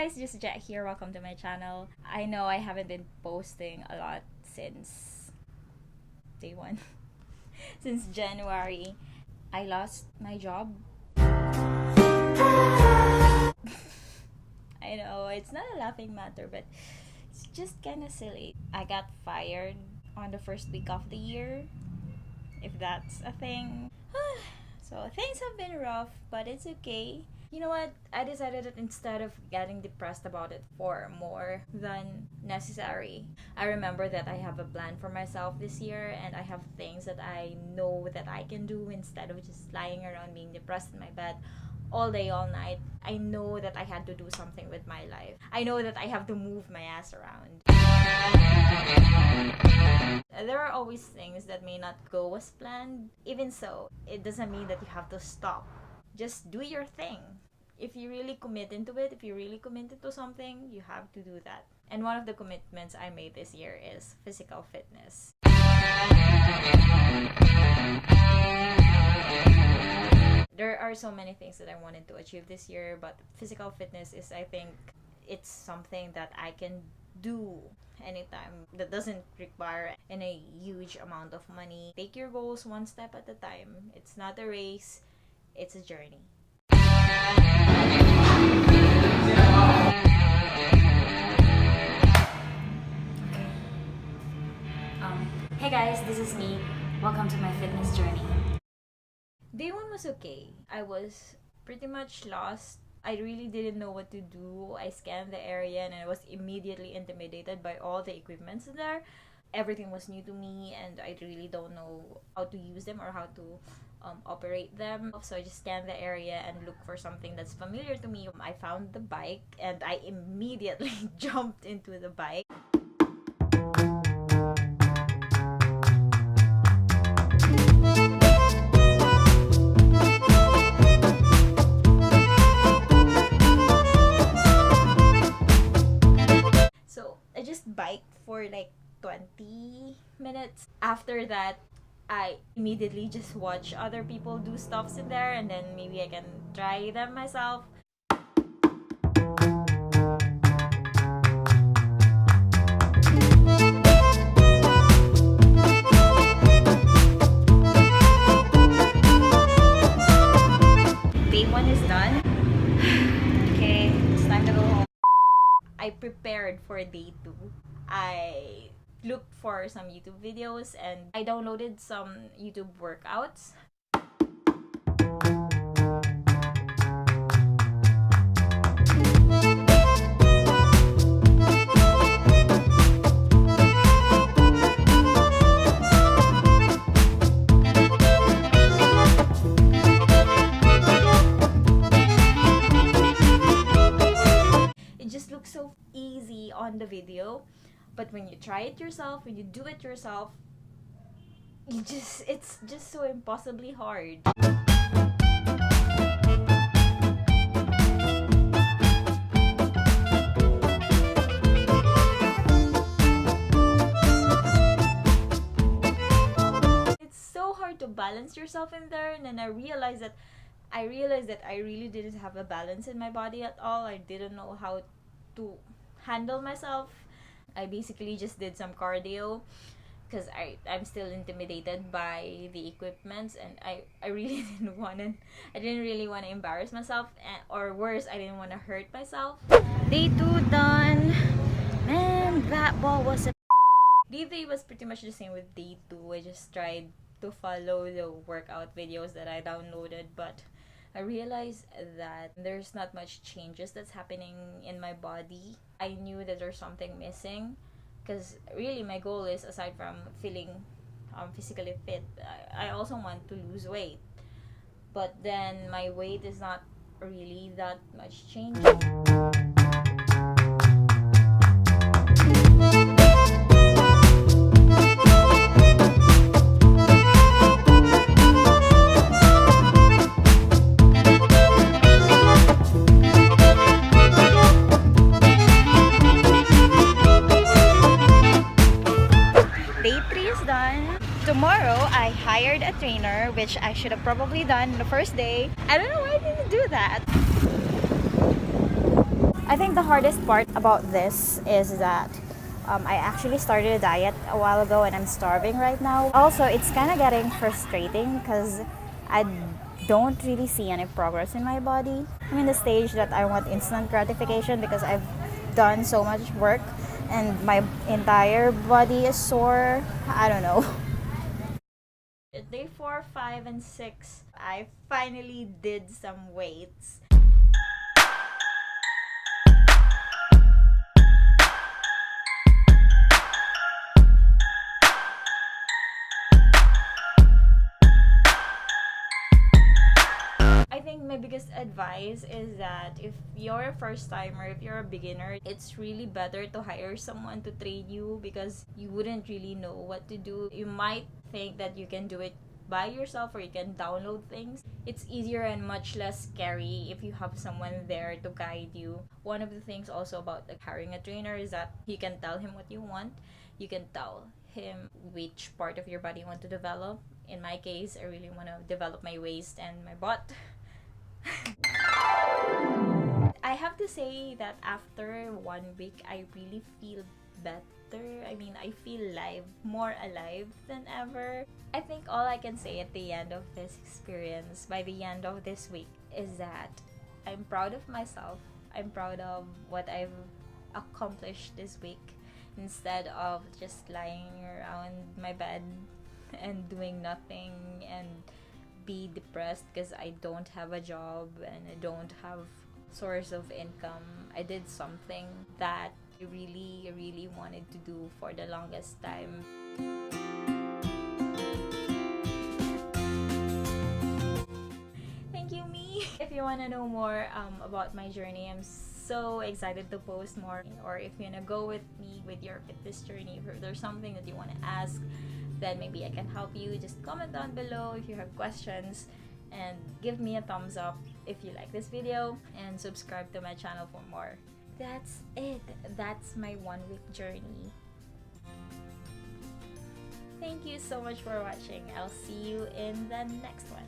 guys, just Jet here. Welcome to my channel. I know I haven't been posting a lot since day one. Since January. I lost my job. I know, it's not a laughing matter, but it's just kind of silly. I got fired on the first week of the year, if that's a thing. So things have been rough, but it's okay. You know what? I decided that instead of getting depressed about it for more than necessary, I remember that I have a plan for myself this year and I have things that I know that I can do instead of just lying around being depressed in my bed all day, all night. I know that I had to do something with my life. I know that I have to move my ass around. There are always things that may not go as planned. Even so, it doesn't mean that you have to stop. Just do your thing. If you really commit into it, if you really commit into something, you have to do that. And one of the commitments I made this year is physical fitness. There are so many things that I wanted to achieve this year, but physical fitness is, I think, it's something that I can do anytime that doesn't require a huge amount of money. Take your goals one step at a time. It's not a race, it's a journey. Hey guys, this is me. Welcome to my fitness journey. Day one was okay. I was pretty much lost. I really didn't know what to do. I scanned the area and I was immediately intimidated by all the equipments there. Everything was new to me and I really don't know how to use them or how to operate them. So I just scanned the area and looked for something that's familiar to me. I found the bike and I immediately jumped into the bike. So I just biked for like 20 minutes. After that, I immediately just watch other people do stuffs in there and then maybe I can try them myself. Day one is done. Okay, it's time to go home. I prepared for day two. I looked for some YouTube videos and I downloaded some YouTube workouts. It just looks so easy on the video. But when you try it yourself, when you do it yourself, it's just so impossibly hard. It's so hard to balance yourself in there, and then I realized that I really didn't have a balance in my body at all. I didn't know how to handle myself. I basically just did some cardio because I'm still intimidated by the equipments and I really didn't really want to embarrass myself or worse, I didn't want to hurt myself. Day 2 done. Man, that ball was a... Day 3 was pretty much the same with day 2. I just tried to follow the workout videos that I downloaded, but I realized that there's not much changes that's happening in my body. I knew that there's something missing because really my goal is, aside from feeling physically fit, I also want to lose weight. But then my weight is not really that much changing. Day 3 is done. Tomorrow, I hired a trainer, which I should have probably done the first day. I don't know why I didn't do that. I think the hardest part about this is that I actually started a diet a while ago and I'm starving right now. Also, it's kind of getting frustrating because I don't really see any progress in my body. I'm in the stage that I want instant gratification because I've done so much work and my entire body is sore. I don't know. Day 4, 5, and 6, I finally did some weights. I think my biggest advice is that if you're a first timer, if you're a beginner, it's really better to hire someone to train you because you wouldn't really know what to do. You might think that you can do it by yourself or you can download things. It's easier and much less scary if you have someone there to guide you. One of the things also about like hiring a trainer is that you can tell him what you want. You can tell him which part of your body you want to develop. In my case, I really want to develop my waist and my butt. I have to say that after 1 week, I really feel better. I mean, I feel more alive than ever. I think all I can say at the end of this experience, by the end of this week, is that I'm proud of myself. I'm proud of what I've accomplished this week instead of just lying around my bed and doing nothing and be depressed because I don't have a job and I don't have source of income. I did something that I really, really wanted to do for the longest time. Thank you, me. If you want to know more about my journey, I'm so excited to post more. Or if you want to go with me with your fitness journey, if there's something that you want to ask, then maybe I can help you. Just comment down below if you have questions and give me a thumbs up if you like this video and subscribe to my channel for more. That's it. That's my 1 week journey. Thank you so much for watching. I'll see you in the next one.